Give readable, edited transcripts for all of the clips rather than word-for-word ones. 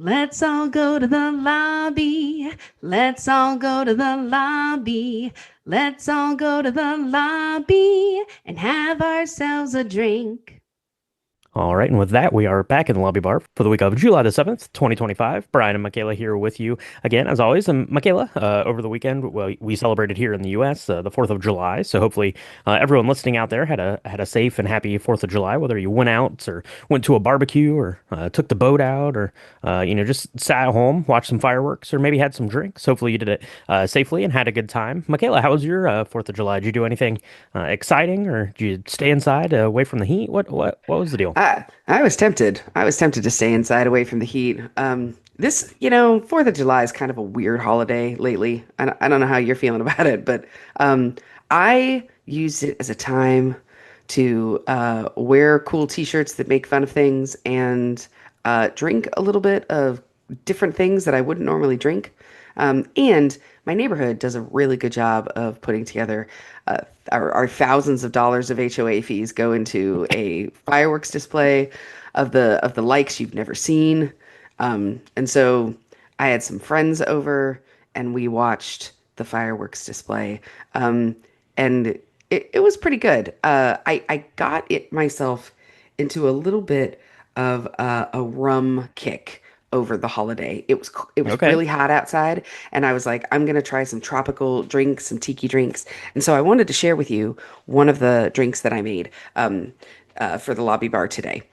Let's all go to the lobby. Let's all go to the lobby. Let's all go to the lobby and have ourselves a drink. All right, and with that, we are back in the lobby bar for the week of July the 7th, 2025. Brian and Michaela here with you again, as always. And Michaela, over the weekend, well, we celebrated here in the U.S. The 4th of July. So hopefully, everyone listening out there had a safe and happy 4th of July, whether you went out or went to a barbecue or took the boat out or just sat at home, watched some fireworks, or maybe had some drinks. Hopefully, you did it safely and had a good time. Michaela, how was your 4th of July? Did you do anything exciting, or did you stay inside away from the heat? What was the deal? I was tempted. I was tempted to stay inside away from the heat. Fourth of July is kind of a weird holiday lately. I don't know how you're feeling about it, but I used it as a time to wear cool t-shirts that make fun of things and drink a little bit of different things that I wouldn't normally drink. And my neighborhood does a really good job of putting together our thousands of dollars of HOA fees go into a fireworks display of the likes you've never seen. And so I had some friends over and we watched the fireworks display. And it was pretty good. I got it myself into a little bit of a rum kick over the holiday. It was Okay. really hot outside, and I was like, I'm gonna try some tropical drinks, some tiki drinks. And so I wanted to share with you one of the drinks that I made for the lobby bar today.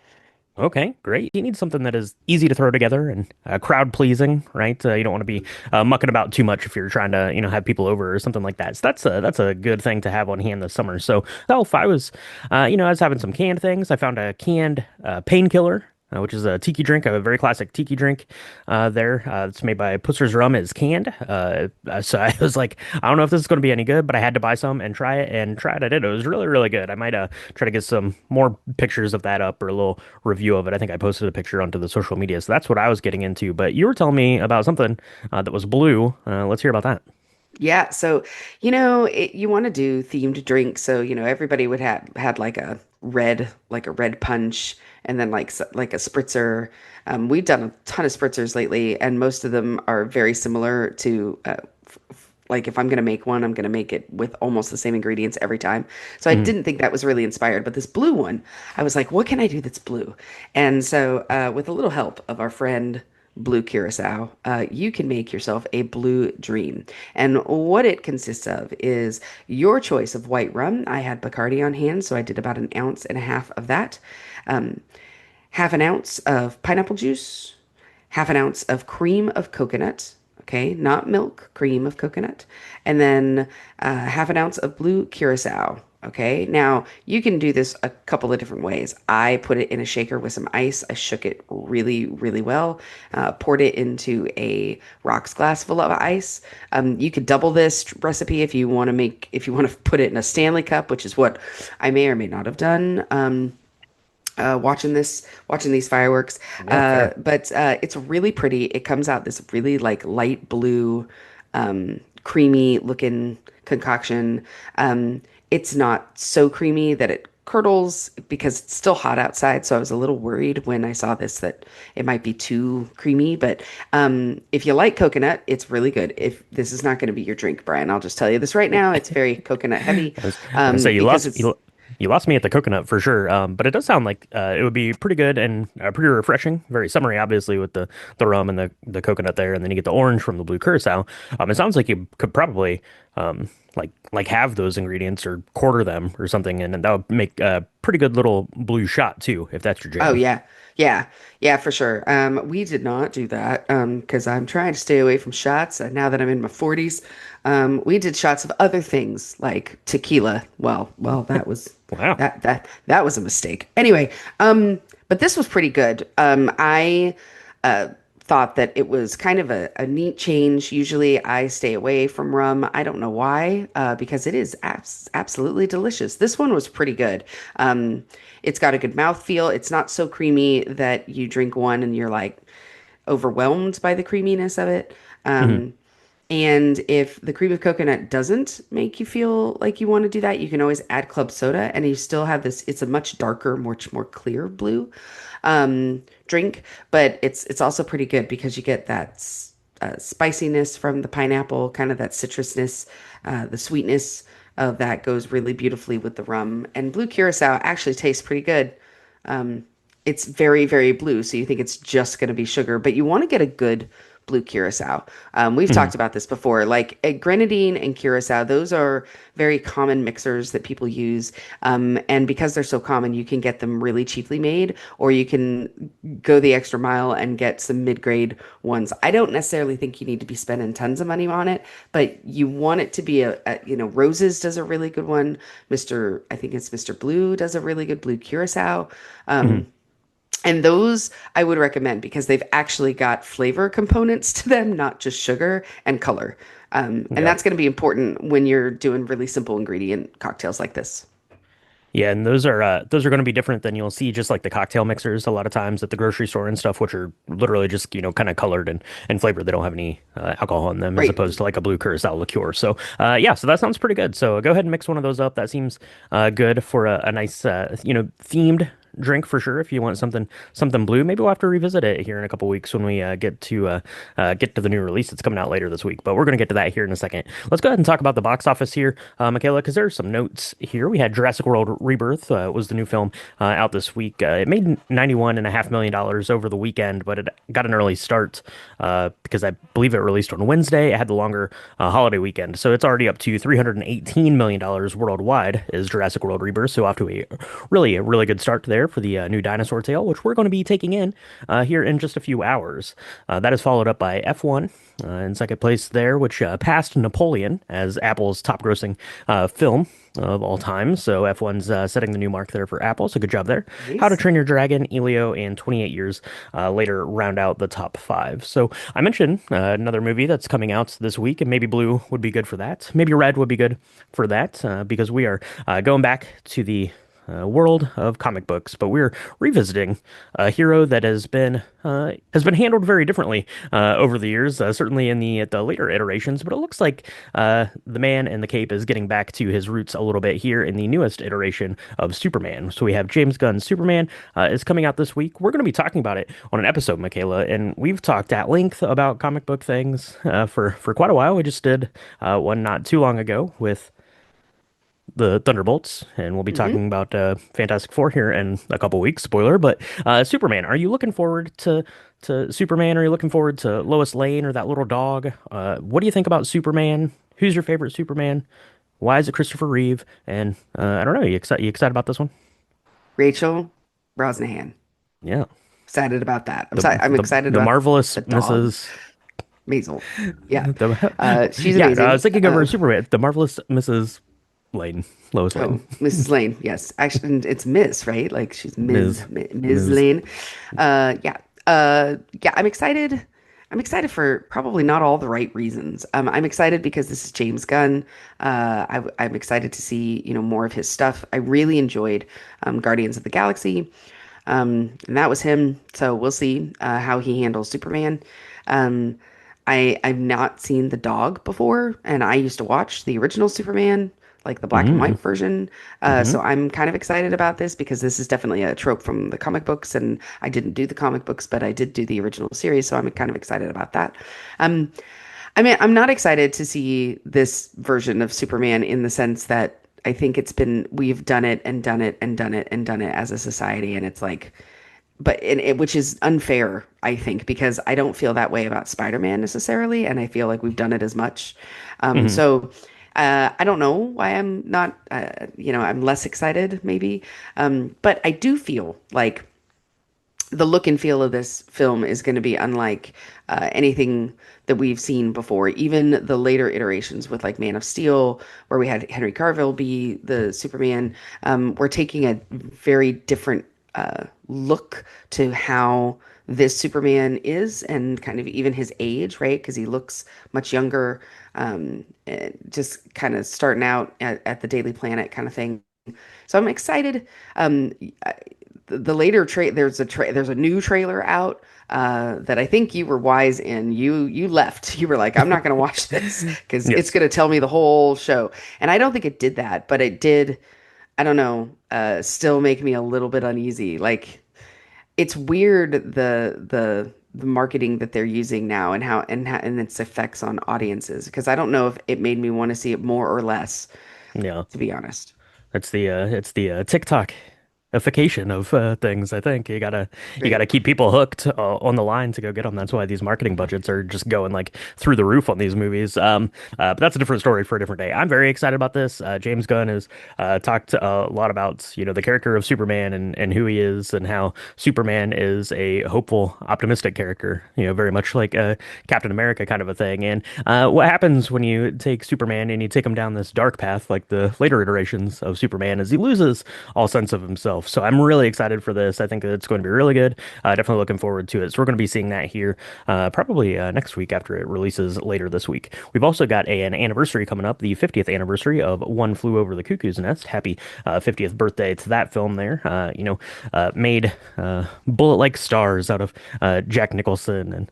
Okay, great. You need something that is easy to throw together and crowd pleasing, right? You don't want to be mucking about too much if you're trying to, have people over or something like that. So that's a good thing to have on hand this summer. So, if I was having some canned things. I found a canned painkiller. Which is a tiki drink, a very classic tiki drink. There, it's made by Pusser's Rum. Is canned. So I was like, I don't know if this is going to be any good, but I had to buy some and try it. And try it. I did. It was really, really good. I might try to get some more pictures of that up or a little review of it. I think I posted a picture onto the social media. So that's what I was getting into. But you were telling me about something that was blue. Let's hear about that. Yeah, so you want to do themed drinks. So everybody would have had like a red punch, and then like a spritzer. We've done a ton of spritzers lately, and most of them are very similar to like if I'm gonna make one, I'm gonna make it with almost the same ingredients every time. So I Mhm. didn't think that was really inspired, but this blue one, I was like, what can I do that's blue? And so with a little help of our friend Blue Curacao, you can make yourself a blue dream. And what it consists of is your choice of white rum. I had Bacardi on hand, so I did about an ounce and a half of that. Um, half an ounce of pineapple juice, half an ounce of cream of coconut. Okay, not milk, cream of coconut, and then half an ounce of blue curacao. Okay, now you can do this a couple of different ways. I put it in a shaker with some ice. I shook it really, really well, poured it into a rocks glass full of ice. You could double this recipe if you want to put it in a Stanley cup, which is what I may or may not have done. Watching these fireworks. Yeah, fair. But it's really pretty. It comes out this really like light blue, creamy looking concoction. It's not so creamy that it curdles because it's still hot outside. So I was a little worried when I saw this that it might be too creamy. But if you like coconut, it's really good. If this is not going to be your drink, Brian, I'll just tell you this right now. It's very coconut heavy I was gonna say because it's you lost me at the coconut for sure. But it does sound like it would be pretty good and pretty refreshing. Very summery, obviously, with the rum and the coconut there, and then you get the orange from the blue curacao. It sounds like you could probably like have those ingredients or quarter them or something, and then that would make a pretty good little blue shot too, if that's your Oh jam. yeah. Yeah. Yeah, for sure. We did not do that because I'm trying to stay away from shots. Now that I'm in my 40s, we did shots of other things like tequila. Well, Wow. that was a mistake. Anyway, but this was pretty good. I uh, thought that it was kind of a neat change. Usually I stay away from rum. I don't know why, because it is absolutely delicious. This one was pretty good. It's got a good mouthfeel. It's not so creamy that you drink one and you're like overwhelmed by the creaminess of it. Mhm. Um, And if the cream of coconut doesn't make you feel like you want to do that, you can always add club soda and you still have this, it's a much darker, much more clear blue drink, but it's also pretty good because you get that spiciness from the pineapple, kind of that citrusness, the sweetness of that goes really beautifully with the rum. And blue curacao actually tastes pretty good. Um, it's very, very blue, so you think it's just going to be sugar, but you want to get a good blue curacao. We've Mhm. talked about this before. Like a grenadine and curacao, those are very common mixers that people use. And because they're so common, you can get them really cheaply made, or you can go the extra mile and get some mid-grade ones. I don't necessarily think you need to be spending tons of money on it, but you want it to be Roses does a really good one. I think it's Mr. Blue does a really good blue curacao. Mhm. Um, and those I would recommend because they've actually got flavor components to them, not just sugar and color. And Yep. that's going to be important when you're doing really simple ingredient cocktails like this. Yeah, and those are going to be different than you'll see just like the cocktail mixers a lot of times at the grocery store and stuff, which are literally just, kind of colored and flavored. They don't have any alcohol in them as Right. opposed to like a blue curacao liqueur. So, yeah, so that sounds pretty good. So go ahead and mix one of those up. That seems good for a nice, themed drink for sure. If you want something blue, maybe we'll have to revisit it here in a couple weeks when we get to the new release that's coming out later this week. But we're gonna get to that here in a second. Let's go ahead and talk about the box office here, Michaela, because there are some notes here. We had Jurassic World Rebirth was the new film out this week. It made $91.5 million over the weekend, but it got an early start because I believe it released on Wednesday. It had the longer holiday weekend, so it's already up to $318 million worldwide. Is Jurassic World Rebirth, so off to a really good start there for the new dinosaur tale, which we're going to be taking in here in just a few hours. That is followed up by F1 in second place there, which passed Napoleon as Apple's top grossing film of all time. So F1's setting the new mark there for Apple. So good job there. How to Nice. Train Your Dragon, Elio, and 28 Years later round out the top five. So I mentioned another movie that's coming out this week, and maybe blue would be good for that. Maybe red would be good for that because we are going back to the world of comic books, but we're revisiting a hero that has been handled very differently over the years, certainly in the later iterations. But it looks like the man in the cape is getting back to his roots a little bit here in the newest iteration of Superman. So we have James Gunn's Superman is coming out this week. We're going to be talking about it on an episode, Michaela, and we've talked at length about comic book things for quite a while. We just did one not too long ago with the Thunderbolts, and we'll be talking Hmm. about Fantastic Four here in a couple weeks. Spoiler, but Superman. Are you looking forward to Superman? Are you looking forward to Lois Lane or that little dog? What do you think about Superman? Who's your favorite Superman? Why is it Christopher Reeve? And I don't know. You excited about this one? Rachel Brosnahan. Yeah. Excited about that. The I'm the excited the about marvelous the dog, Mrs. Maisel. Yeah. She's Yeah, I amazing. was thinking of her Superman. The marvelous Mrs. Lane, Lois Lane, Oh, Mrs. Lane. Yes. Actually, it's Miss, right? Like she's Ms. Ms. Ms. Lane. Yeah. Yeah, I'm excited. I'm excited for probably not all the right reasons. I'm excited because this is James Gunn. I'm excited to see, more of his stuff. I really enjoyed Guardians of the Galaxy. And that was him. So we'll see how he handles Superman. Um, I've not seen the dog before, and I used to watch the original Superman, like the black and Mm-hmm. white version. Mm-hmm. So I'm kind of excited about this because this is definitely a trope from the comic books, and I didn't do the comic books, but I did do the original series, so I'm kind of excited about that. Um, I mean, I'm not excited to see this version of Superman in the sense that we've done it and done it and done it and done it as a society, and it's like, which is unfair, I think, because I don't feel that way about Spider-Man necessarily, and I feel like we've done it as much. Mm-hmm. So I don't know why I'm not, I'm less excited maybe, but I do feel like the look and feel of this film is going to be unlike anything that we've seen before. Even the later iterations with like Man of Steel, where we had Henry Cavill be the Superman, we're taking a very different look to how this Superman is and kind of even his age, right? Because he looks much younger, just kind of starting out at the Daily Planet kind of thing. So I'm excited. Um, the later there's a new trailer out that I think you were wise in. You left. You were like, I'm not going to watch this because it's Yes. going to tell me the whole show. And I don't think it did that, but it did. I don't know. Still make me a little bit uneasy. Like it's weird the marketing that they're using now and and its effects on audiences because I don't know if it made me want to see it more or less, Yeah. to be honest. It's the TikTokification of things. I think you gotta keep people hooked on the line to go get them. That's why these marketing budgets are just going like through the roof on these movies. But that's a different story for a different day. I'm very excited about this. James Gunn has talked a lot about the character of Superman and who he is and how Superman is a hopeful, optimistic character. Very much like Captain America kind of a thing. And what happens when you take Superman and you take him down this dark path, like the later iterations of Superman, is he loses all sense of himself. So I'm really excited for this. I think that it's going to be really good. Definitely looking forward to it. So we're going to be seeing that here probably next week after it releases later this week. We've also got an anniversary coming up, the 50th anniversary of One Flew Over the Cuckoo's Nest. Happy 50th birthday to that film there. Made bullet-like stars out of Jack Nicholson and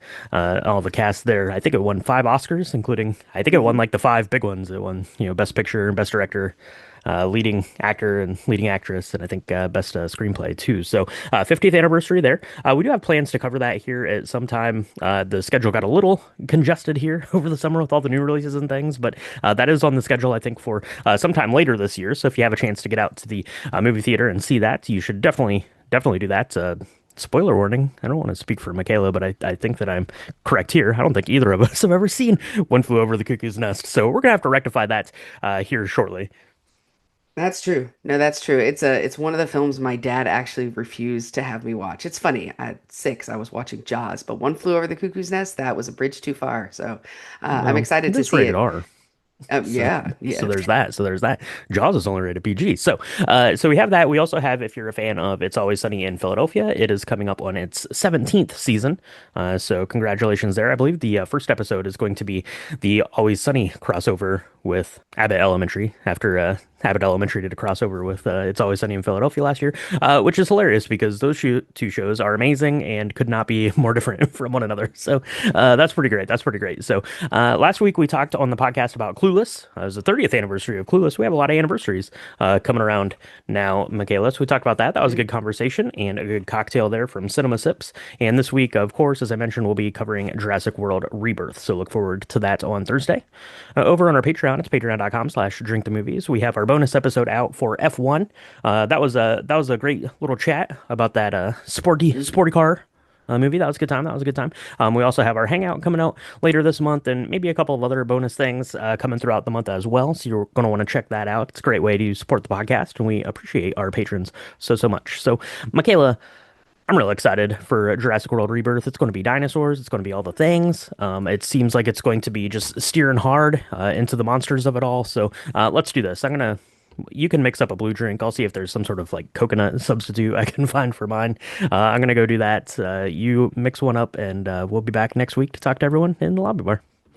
all the cast there. I think it won 5 Oscars, including I think it won Hmm. like the 5 big ones. It won Best Picture, Best Director, leading actor and leading actress, and I think best screenplay too. So 50th anniversary there. We do have plans to cover that here at some time. The schedule got a little congested here over the summer with all the new releases and things, but that is on the schedule, I think, for sometime later this year. So if you have a chance to get out to the movie theater and see that, you should definitely do that. Spoiler warning. I don't want to speak for Michaela, but I think that I'm correct here. I don't think either of us have ever seen One Flew Over the Cuckoo's Nest. So we're going to have to rectify that here shortly. That's true. No, that's true. It's one of the films my dad actually refused to have me watch. It's funny. At 6, I was watching Jaws, but One Flew Over the Cuckoo's Nest, that was a bridge too far. So I'm Well, excited it to is see rated it. R. So, Yeah, so yeah. there's that. So there's that. Jaws is only rated PG. So we have that. We also have, if you're a fan of It's Always Sunny in Philadelphia, it is coming up on its 17th season. So congratulations there. I believe the first episode is going to be the Always Sunny crossover with Abbott Elementary after Abbott Elementary did a crossover with It's Always Sunny in Philadelphia last year, which is hilarious because those two shows are amazing and could not be more different from one another. So that's pretty great. That's pretty great. So last week we talked on the podcast about Clueless. It was the 30th anniversary of Clueless. We have a lot of anniversaries coming around now, Michaela. So we talked about that. That was a good conversation and a good cocktail there from Cinema Sips. And this week, of course, as I mentioned, we'll be covering Jurassic World Rebirth. So look forward to that on Thursday. Over on our Patreon, it's patreon.com/drinkthemovies. We have our bonus episode out for F1. That was a great little chat about that sporty car movie. That was a good time. That was a good time. We also have our hangout coming out later this month, and maybe a couple of other bonus things coming throughout the month as well. So you're going to want to check that out. It's a great way to support the podcast, and we appreciate our patrons so much. So, Michaela, I'm real excited for Jurassic World Rebirth. It's going to be dinosaurs. It's going to be all the things. It seems like it's going to be just steering hard into the monsters of it all. So let's do this. You can mix up a blue drink. I'll see if there's some sort of like coconut substitute I can find for mine. I'm gonna go do that. You mix one up, and we'll be back next week to talk to everyone in the lobby bar.